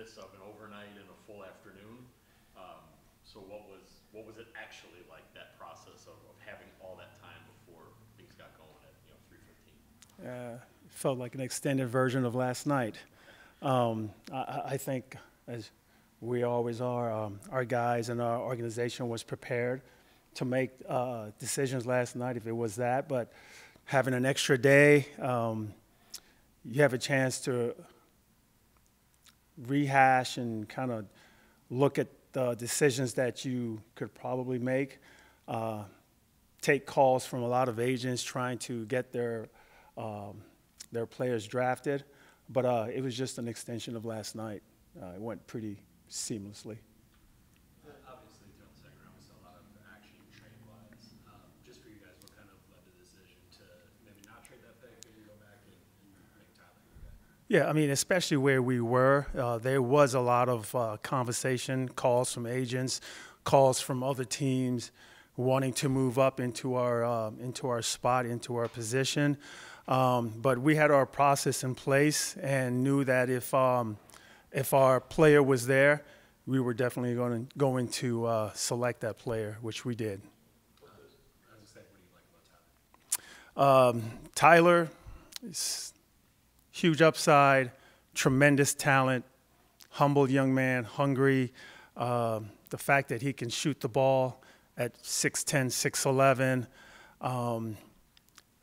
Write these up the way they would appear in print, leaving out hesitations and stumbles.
craziness of an overnight and a full afternoon. So what was it actually like, that process of having all that time before things got going at 3:15? It felt like an extended version of last night. I think, as we always are, our guys and our organization was prepared to make decisions last night if it was that. But having an extra day, you have a chance to rehash and kind of look at the decisions that you could probably make, take calls from a lot of agents trying to get their players drafted. But it was just an extension of last night. It went pretty seamlessly. Obviously, throughout the second round, we saw a lot of action trade-wise. Just for you guys, what kind of led the decision to maybe not trade that pick, maybe go back and make Tyler your guy? Yeah, I mean, especially where we were, there was a lot of conversation, calls from agents, calls from other teams wanting to move up into our spot, into our position. But we had our process in place and knew that if our player was there, we were definitely going to select that player, which we did. As I said, what do you like about Tyler? Tyler is huge upside, tremendous talent, humble young man, hungry. The fact that he can shoot the ball at 6'10", 6'11",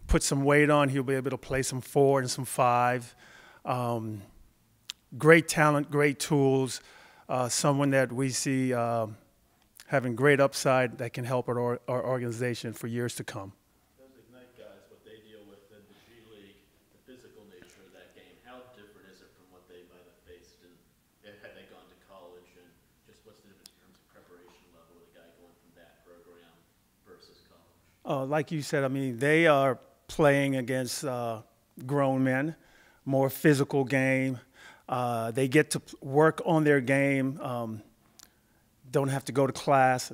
put some weight on, he'll be able to play some 4 and some 5. Great talent, great tools, someone that we see having great upside that can help our organization for years to come. Those Ignite guys, what they deal with in the G League, the physical nature of that game, how different is it from what they might have faced had they gone to college, and just what's the difference in terms of preparation level of the guy going from that program versus college? Like you said, I mean, they are playing against grown men, more physical game. They get to work on their game, don't have to go to class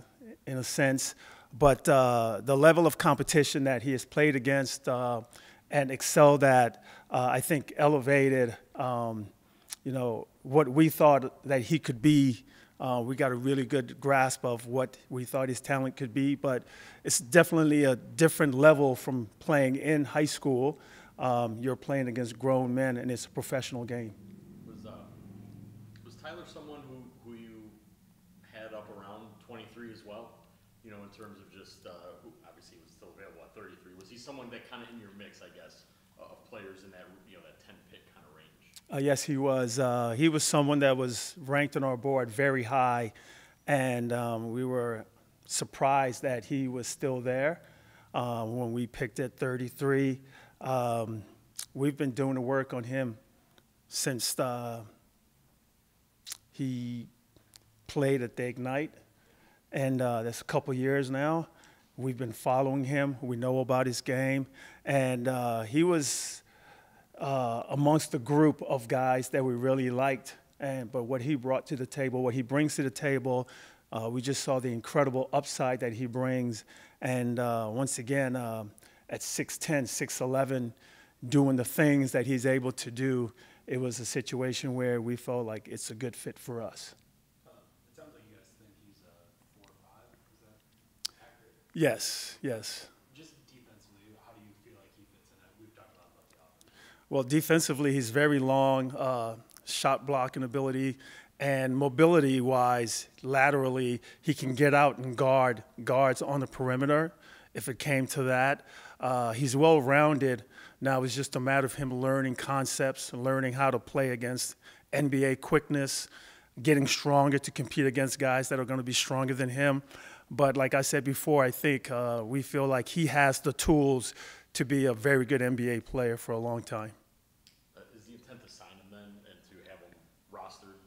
in a sense. But the level of competition that he has played against and excelled at, I think elevated, what we thought that he could be. We got a really good grasp of what we thought his talent could be, but it's definitely a different level from playing in high school. You're playing against grown men, and it's a professional game. Was Tyler someone who you had up around 23 as well? In terms of just who obviously was still available at 33. Was he someone that kind of in your mix, I guess, of players in that that 10 pick kind of range? Yes, he was. He was someone that was ranked on our board very high, and we were surprised that he was still there when we picked at 33. We've been doing the work on him since he played at the Ignite, and that's a couple years now. We've been following him. We know about his game, and he was amongst the group of guys that we really liked. But what he brought to the table, what he brings to the table, we just saw the incredible upside that he brings. And once again, at 6'10", 6'11", doing the things that he's able to do, it was a situation where we felt like it's a good fit for us. It sounds like you guys think he's 4 or 5. Is that accurate? Yes. Just defensively, how do you feel like he fits in that? We've talked a lot about the offense. Well, defensively, he's very long, shot blocking ability, and mobility-wise, laterally, he can get out and guards on the perimeter if it came to that. He's well-rounded. Now it's just a matter of him learning concepts, learning how to play against NBA quickness, getting stronger to compete against guys that are going to be stronger than him. But like I said before, I think we feel like he has the tools to be a very good NBA player for a long time. Is the intent to sign him then and to have him rostered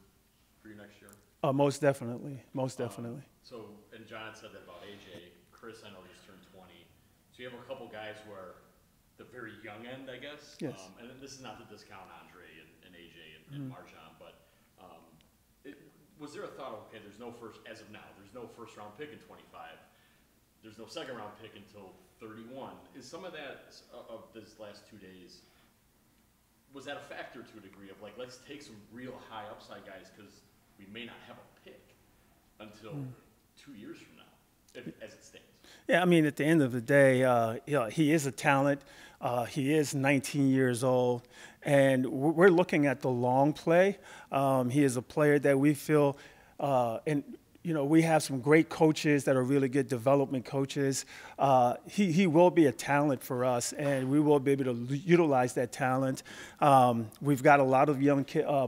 for you next year? Most definitely. And John had said that about AJ. Chris, I know, just turned 20. So you have a couple guys who are the very young end, I guess. Yes. And this is not to discount Andre and AJ and Marjan, but was there a thought, okay, there's no first round pick in 25. There's no second round pick until 31. Is some of that of this last 2 days was that a factor to a degree of like, let's take some real high upside guys because we may not have a pick until 2 years from now, as it stands? Yeah, I mean, at the end of the day, he is a talent. He is 19 years old, and we're looking at the long play. He is a player that we feel, and we have some great coaches that are really good development coaches. He will be a talent for us, and we will be able to utilize that talent. We've got a lot of young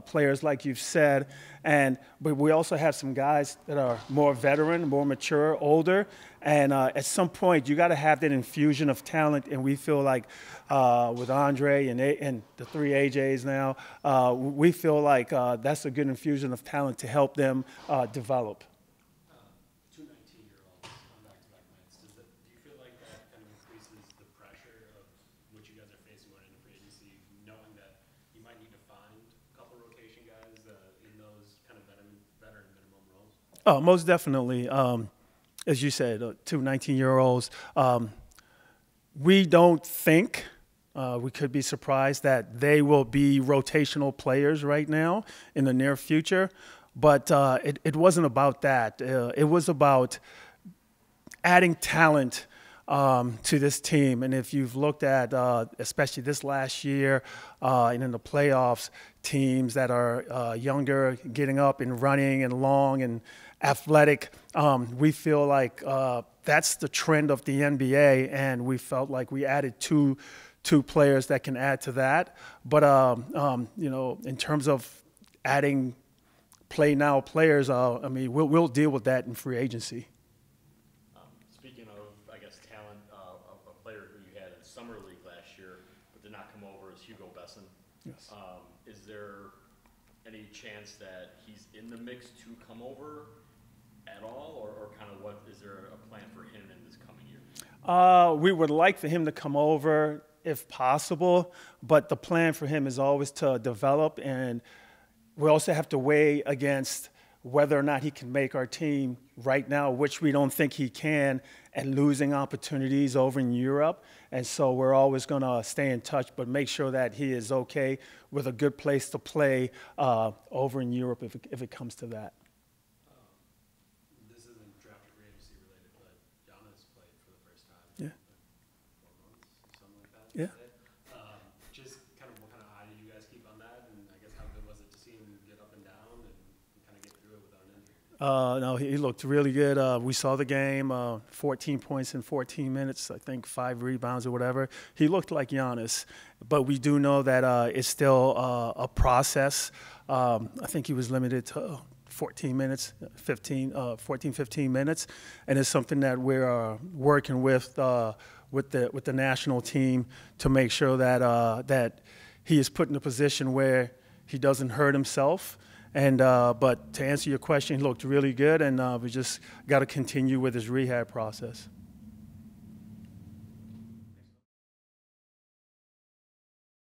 players, like you've said, but we also have some guys that are more veteran, more mature, older. And at some point, you got to have that infusion of talent. And we feel like with Andre and the 3 AJs now, we feel like that's a good infusion of talent to help them develop. Two 19-year-olds on back-to-back nights. Do you feel like that kind of increases the pressure of what you guys are facing going into free agency, knowing that you might need to find a couple rotation guys in those kind of veteran minimum roles? Oh, most definitely. As you said, two 19-year-olds. We don't think, we could be surprised that they will be rotational players right now in the near future. But it wasn't about that. It was about adding talent to this team. And if you've looked at, especially this last year and in the playoffs, teams that are younger, getting up and running and long and athletic, we feel like that's the trend of the NBA, and we felt like we added two players that can add to that. But in terms of adding play now players, I mean, we'll deal with that in free agency. Speaking of, I guess, talent, a player who you had in summer league last year but did not come over is Hugo Besson. Yes. Is there any chance that he's in the mix to come over at all, or kind of what is there a plan for him in this coming year? We would like for him to come over if possible, but the plan for him is always to develop, and we also have to weigh against whether or not he can make our team right now, which we don't think he can, and losing opportunities over in Europe. And so we're always going to stay in touch, but make sure that he is okay with a good place to play over in Europe if it comes to that. This isn't draft or free agency related, but Giannis played for the first time. Yeah. In 4 months, something like that. Yeah. Just kind of what kind of eye do you guys keep on that, and I guess how good was it to see him get up and down and kind of get through it without an injury? No, he looked really good. We saw the game, 14 points in 14 minutes, I think 5 rebounds or whatever. He looked like Giannis, but we do know that it's still a process. I think he was limited to 14 minutes, 15 minutes, and it's something that we're working with the national team to make sure that he is put in a position where he doesn't hurt himself. And but to answer your question, he looked really good, and we just got to continue with his rehab process.